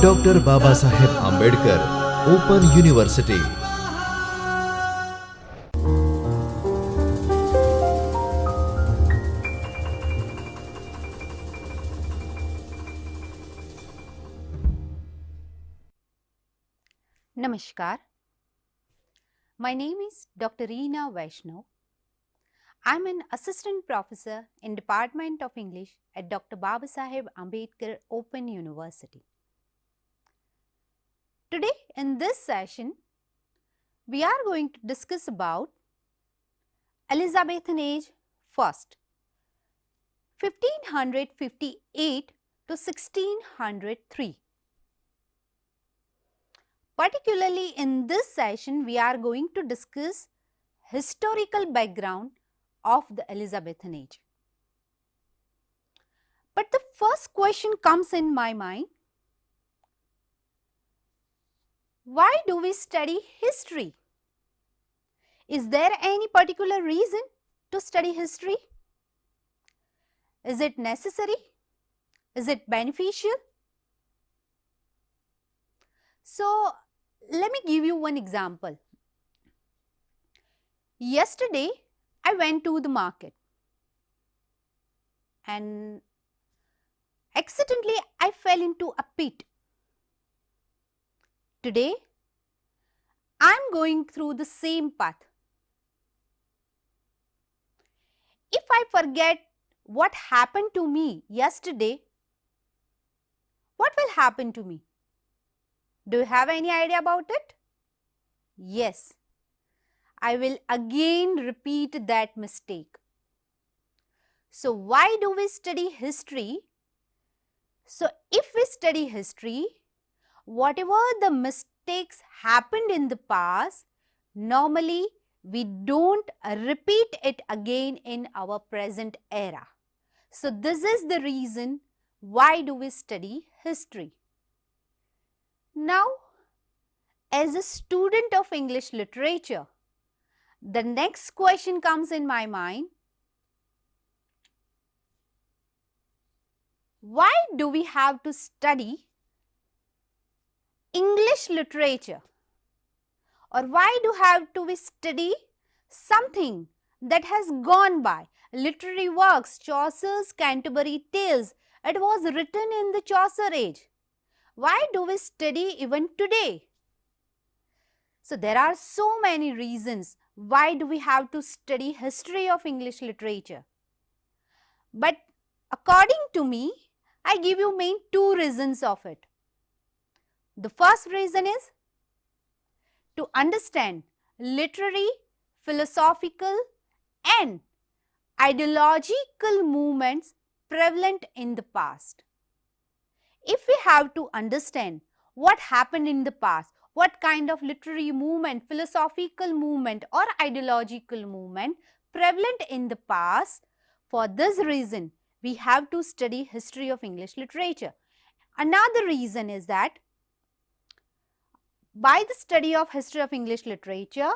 Dr. Babasaheb Ambedkar, Open University. Namaskar. My name is Dr. Reena Vaishnav. I am an assistant professor in Department of English at Dr. Babasaheb Ambedkar Open University. Today in this session, we are going to discuss about Elizabethan age first, 1558 to 1603. Particularly in this session, we are going to discuss historical background of the Elizabethan age. But the first question comes in my mind, why do we study history? Is there any particular reason to study history? Is it necessary? Is it beneficial? So, let me give you one example. Yesterday, I went to the market and accidentally I fell into a pit. Today, I am going through the same path. If I forget what happened to me yesterday, what will happen to me? Do you have any idea about it? Yes, I will again repeat that mistake. So, why do we study history? So, if we study history, whatever the mistakes happened in the past, normally we don't repeat it again in our present era. So, this is the reason why do we study history. Now, as a student of English literature, the next question comes in my mind, why do we have to study English literature? Or why do we study something that has gone by? Literary works, Chaucer's Canterbury Tales, it was written in the Chaucer age. Why do we study even today? So, there are so many reasons why do we have to study history of English literature. But according to me, I give you main two reasons of it. The first reason is to understand literary, philosophical and ideological movements prevalent in the past. If we have to understand what happened in the past, what kind of literary movement, philosophical movement or ideological movement prevalent in the past, for this reason, we have to study history of English literature. Another reason is that by the study of history of English literature,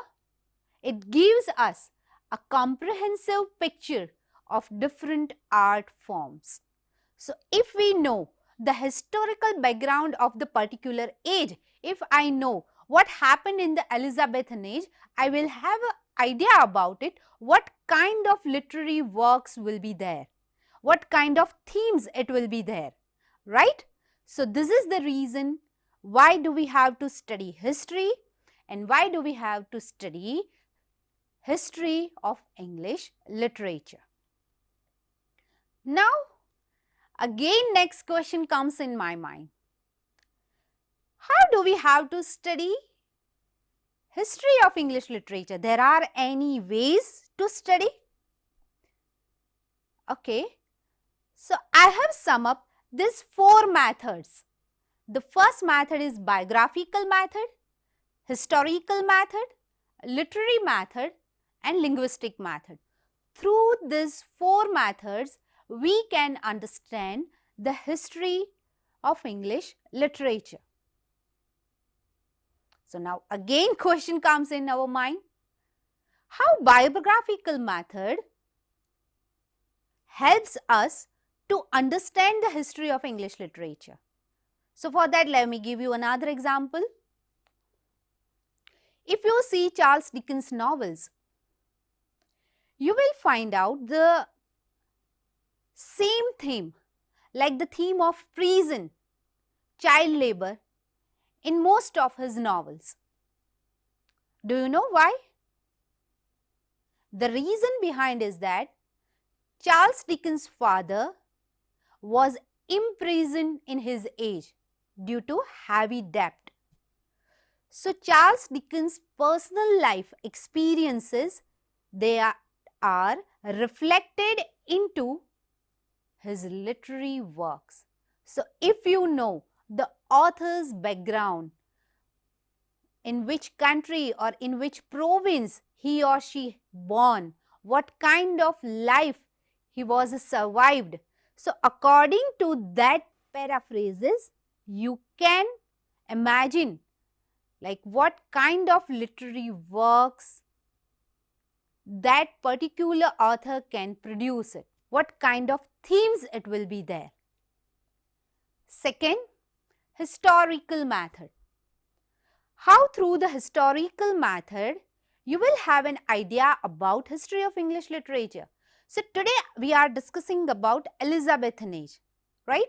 it gives us a comprehensive picture of different art forms. So, if we know the historical background of the particular age, if I know what happened in the Elizabethan age, I will have an idea about it, what kind of literary works will be there, what kind of themes it will be there, right? So, this is the reason why do we have to study history and why do we have to study history of English literature. Now, again next question comes in my mind. How do we have to study history of English literature? There are any ways to study? Okay. So, I have summed up these four methods. The first method is biographical method, historical method, literary method and linguistic method. Through these four methods, we can understand the history of English literature. So, now again question comes in our mind, how biographical method helps us to understand the history of English literature. So for that, let me give you another example. If you see Charles Dickens' novels, you will find out the same theme, like the theme of prison, child labor, in most of his novels. Do you know why? The reason behind is that Charles Dickens' father was imprisoned in his age due to heavy debt. So Charles Dickens' personal life experiences, they are reflected into his literary works. So if you know the author's background, in which country or in which province he or she born, what kind of life he was survived. So according to that paraphrases, you can imagine like what kind of literary works that particular author can produce it, what kind of themes it will be there. Second, historical method. How through the historical method you will have an idea about history of English literature. So today we are discussing about Elizabethan age, right?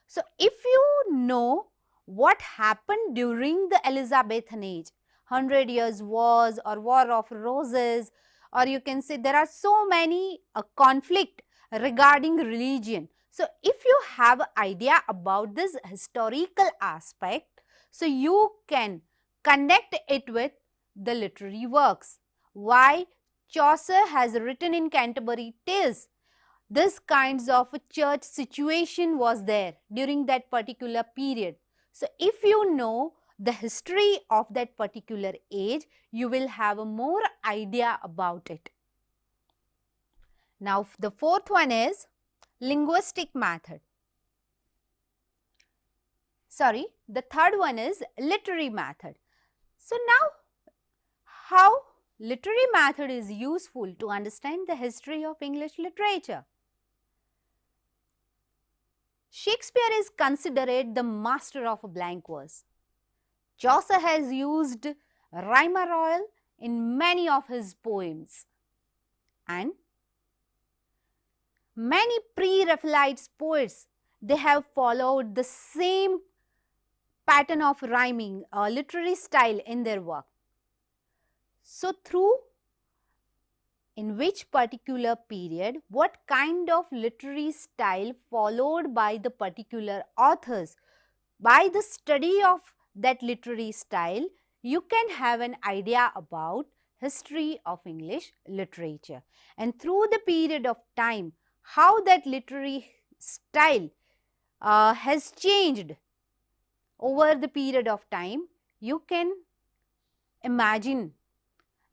So if you know what happened during the Elizabethan age, 100 Years' Wars or War of Roses, or you can say there are so many conflict regarding religion. So if you have idea about this historical aspect, so you can connect it with the literary works. Why Chaucer has written in Canterbury Tales, this kinds of a church situation was there during that particular period. So if you know the history of that particular age, you will have a more idea about it. Now the fourth one is linguistic method. Sorry, the third one is literary method. So now how literary method is useful to understand the history of English literature. Shakespeare is considered the master of blank verse. Chaucer has used rhyme royal in many of his poems, and many pre-Raphaelite poets, they have followed the same pattern of rhyming or literary style in their work. So through in which particular period, what kind of literary style followed by the particular authors, by the study of that literary style, you can have an idea about history of English literature. And through the period of time, how that literary style has changed over the period of time, you can imagine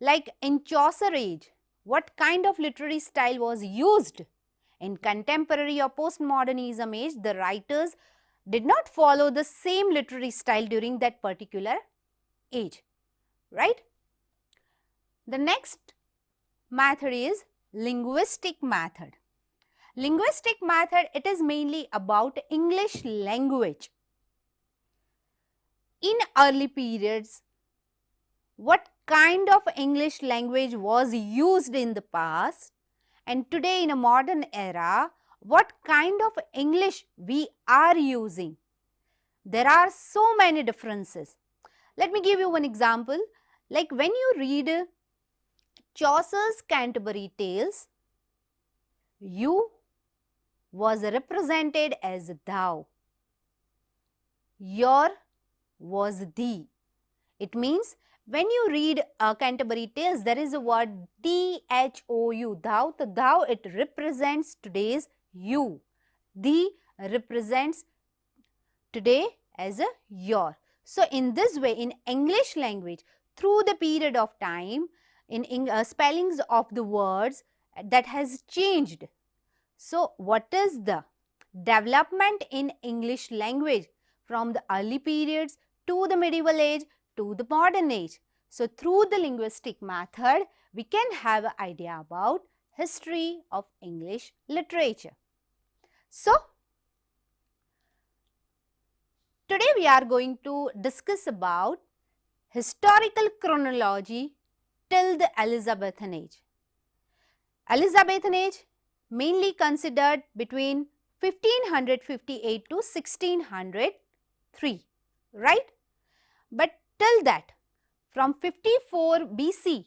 like in Chaucer age, what kind of literary style was used. In contemporary or postmodernism age, the writers did not follow the same literary style during that particular age, right? The next method is linguistic method. Linguistic method, it is mainly about English language. In early periods, what kind of English language was used in the past, and today in a modern era, what kind of English we are using. There are so many differences. Let me give you one example. Like when you read Chaucer's Canterbury Tales, you was represented as thou. Your was thee. It means when you read Canterbury Tales, there is a word thou, thou. The thou, it represents today's you. Thee represents today as a your. So in this way, in English language, through the period of time, in spellings of the words that has changed. So what is the development in English language from the early periods to the medieval age to the modern age? So through the linguistic method, we can have an idea about history of English literature. So, today we are going to discuss about historical chronology till the Elizabethan age. Elizabethan age mainly considered between 1558 to 1603, right? But till that, from 54 BC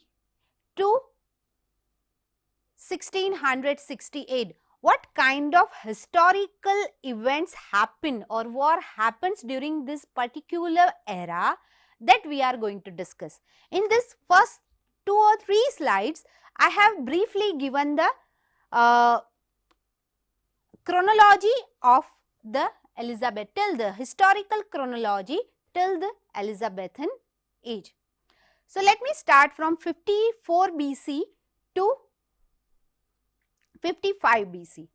to 1668, what kind of historical events happen or what happens during this particular era, that we are going to discuss. In this first 2 or 3 slides, I have briefly given the chronology of the historical chronology till the Elizabethan age. So, let me start from 54 BC to 55 BC.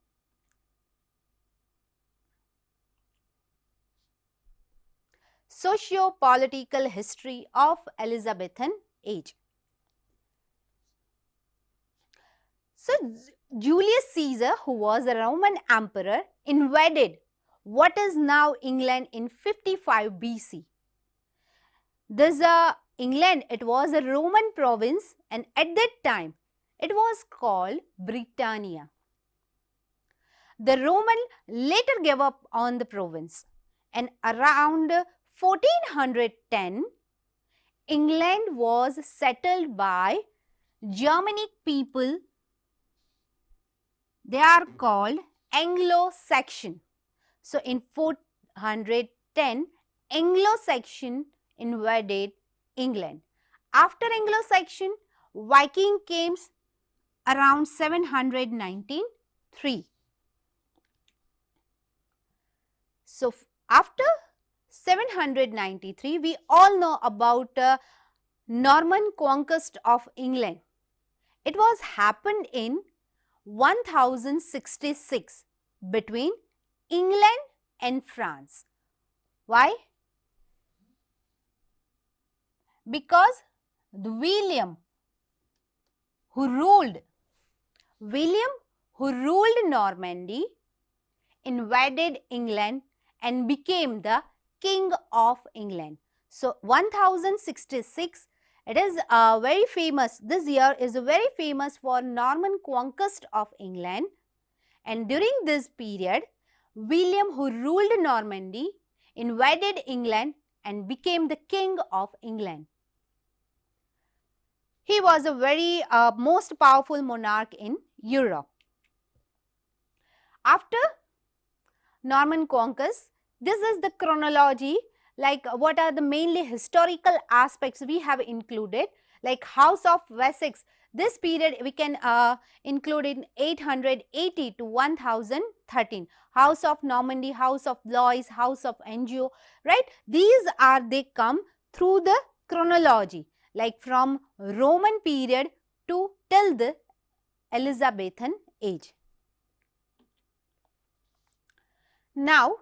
Socio-political history of Elizabethan age. So, Julius Caesar, who was a Roman emperor, invaded what is now England in 55 BC. This England, it was a Roman province, and at that time it was called Britannia. The Roman later gave up on the province, and around 1410 England was settled by Germanic people. They are called Anglo-Saxon. So, in 410, Anglo-Saxon invaded England. After Anglo-Saxon, Viking came around 793. So, after 793, we all know about Norman conquest of England. It was happened in 1066 between England and France. Why? Because William who ruled Normandy invaded England and became the King of England. So, 1066, it is very famous. This year is very famous for Norman conquest of England, and during this period, William, who ruled Normandy, invaded England and became the King of England. He was a very most powerful monarch in Europe. After Norman conquest, this is the chronology, like what are the mainly historical aspects we have included, like House of Wessex. This period we can include in 880 to 1013. House of Normandy, House of Blois, House of Anjou, right? These are, they come through the chronology, like from Roman period to till the Elizabethan age. Now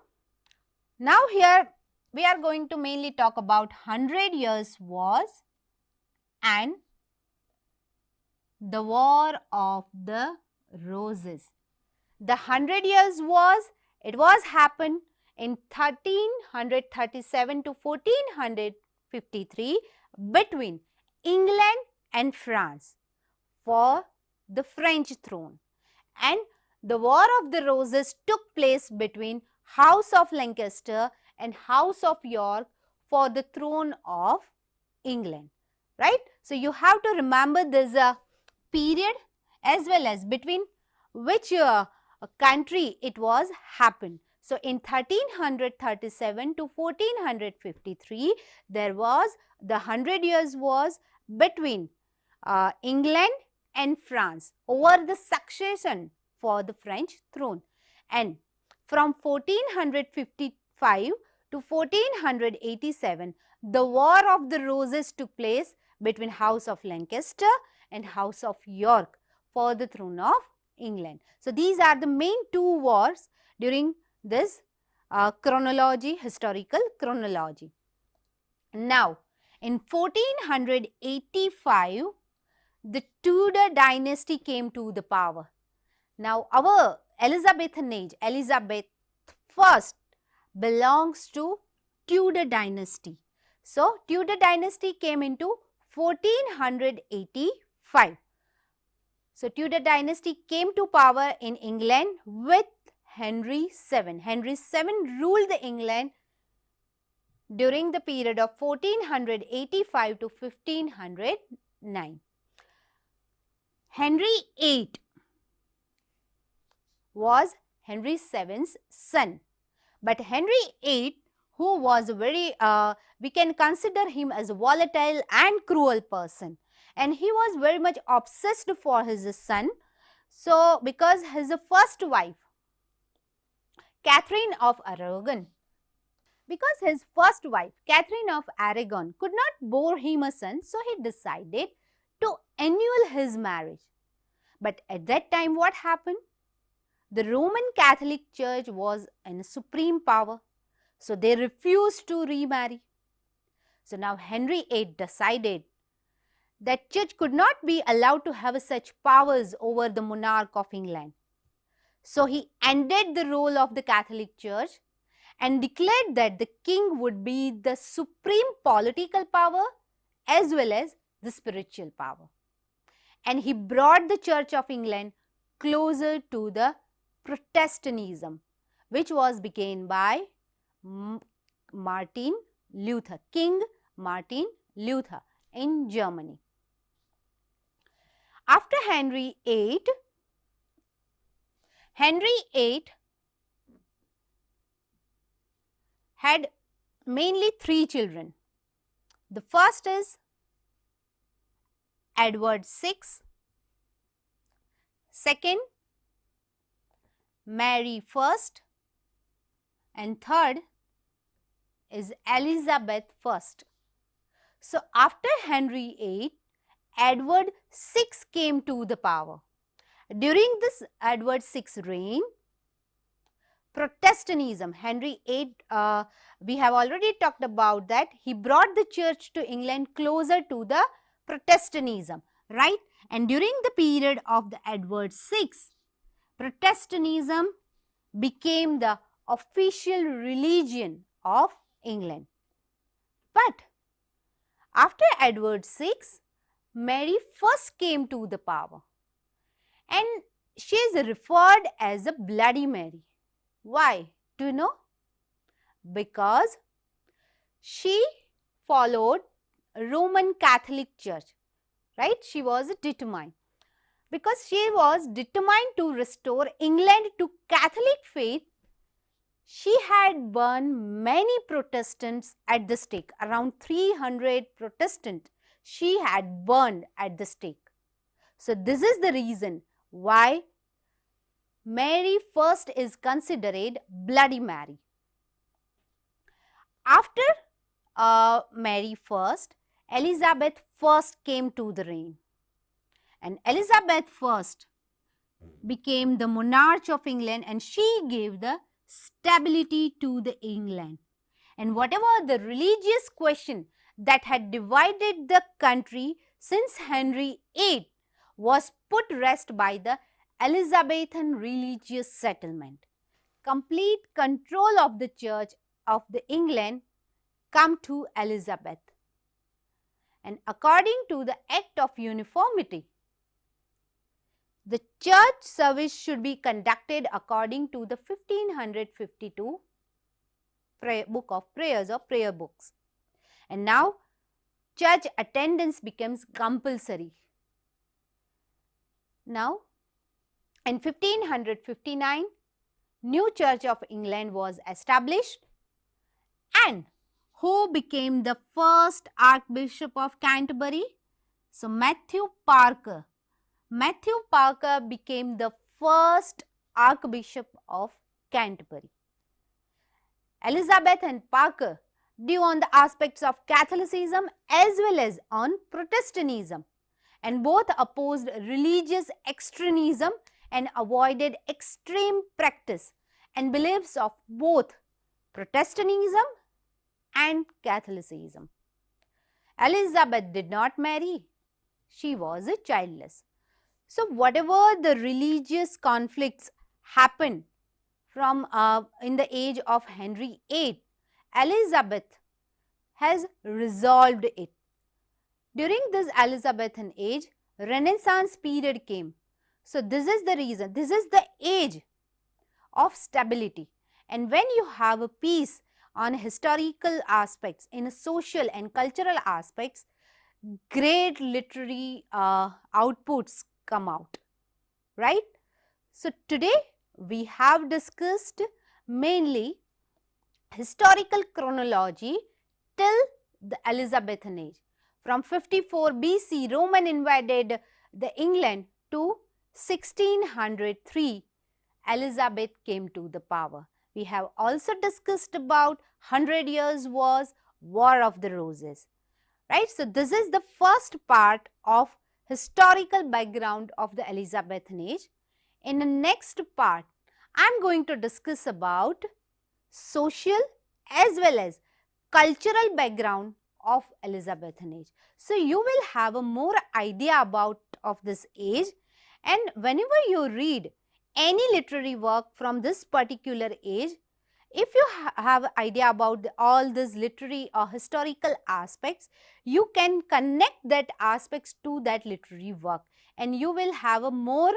here we are going to mainly talk about 100 Years' Wars and the War of the Roses. The 100 Years' Wars, it was happened in 1337 to 1453 between England and France for the French throne, and the War of the Roses took place between House of Lancaster and House of York for the throne of England, right? So, you have to remember this period as well as between which country it was happened. So, in 1337 to 1453, there was the 100 Years' Wars between England and France over the succession for the French throne, and from 1455 to 1487, the War of the Roses took place between House of Lancaster and House of York for the throne of England. So, these are the main two wars during this historical chronology. Now, in 1485, the Tudor dynasty came to the power. Now, our Elizabethan age, Elizabeth I belongs to Tudor dynasty. So, Tudor dynasty came into 1485. So, Tudor dynasty came to power in England with Henry VII. Henry VII ruled the England during the period of 1485 to 1509. Henry VIII was Henry VII's son. But Henry VIII, who was very, we can consider him as a volatile and cruel person. And he was very much obsessed for his son. So, because his first wife, Catherine of Aragon, could not bore him a son, so he decided to annul his marriage. But at that time, what happened? The Roman Catholic Church was in supreme power, so they refused to remarry. So now Henry VIII decided that church could not be allowed to have such powers over the monarch of England. So he ended the role of the Catholic Church and declared that the king would be the supreme political power as well as the spiritual power. And he brought the Church of England closer to the Protestantism, which was begun by Martin Luther, King Martin Luther in Germany. After Henry VIII had mainly 3 children. The first is Edward VI, second Mary I, and third is Elizabeth I. So, after Henry VIII, Edward VI came to the power. During this Edward VI reign, Protestantism, Henry VIII, we have already talked about that, he brought the church to England closer to the Protestantism, right? And during the period of the Edward VI, Protestantism became the official religion of England. But after Edward VI, Mary first came to the power, and she is referred as a Bloody Mary. Why? Do you know? Because she followed Roman Catholic Church, right? She was determined. Because she was determined to restore England to Catholic faith, she had burned many Protestants at the stake. Around 300 Protestants she had burned at the stake. So, this is the reason why Mary first is considered Bloody Mary. After Mary first, Elizabeth first came to the reign. And Elizabeth I became the monarch of England, and she gave the stability to the England. And whatever the religious question that had divided the country since Henry VIII was put rest by the Elizabethan religious settlement. Complete control of the Church of the England come to Elizabeth. And according to the Act of Uniformity, the church service should be conducted according to the 1552 book of prayers or prayer books. And now church attendance becomes compulsory. Now in 1559, new Church of England was established, and who became the first Archbishop of Canterbury? So Matthew Parker. Matthew Parker became the first Archbishop of Canterbury. Elizabeth and Parker drew on the aspects of Catholicism as well as on Protestantism, and both opposed religious extremism and avoided extreme practice and beliefs of both Protestantism and Catholicism. Elizabeth did not marry. She was childless. So, whatever the religious conflicts happened from in the age of Henry VIII, Elizabeth has resolved it. During this Elizabethan age, Renaissance period came. So this is the reason, this is the age of stability. And when you have a piece on historical aspects, in social and cultural aspects, great literary outputs come out, right? So today we have discussed mainly historical chronology till the Elizabethan age. From 54 BC, Roman invaded the England to 1603, Elizabeth came to the power. We have also discussed about 100 Years' Wars, War of the Roses, right? So this is the first part of historical background of the Elizabethan age. In the next part, I am going to discuss about social as well as cultural background of Elizabethan age. So you will have a more idea about of this age, and whenever you read any literary work from this particular age, if you have idea about all these literary or historical aspects, you can connect that aspects to that literary work, and you will have a more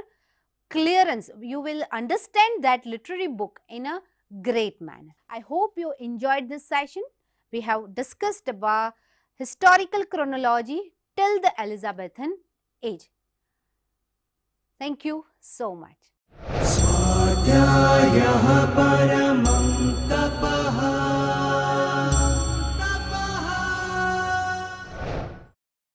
clearance. You will understand that literary book in a great manner. I hope you enjoyed this session. We have discussed about historical chronology till the Elizabethan age. Thank you so much. स्वाध्यायः परमं तप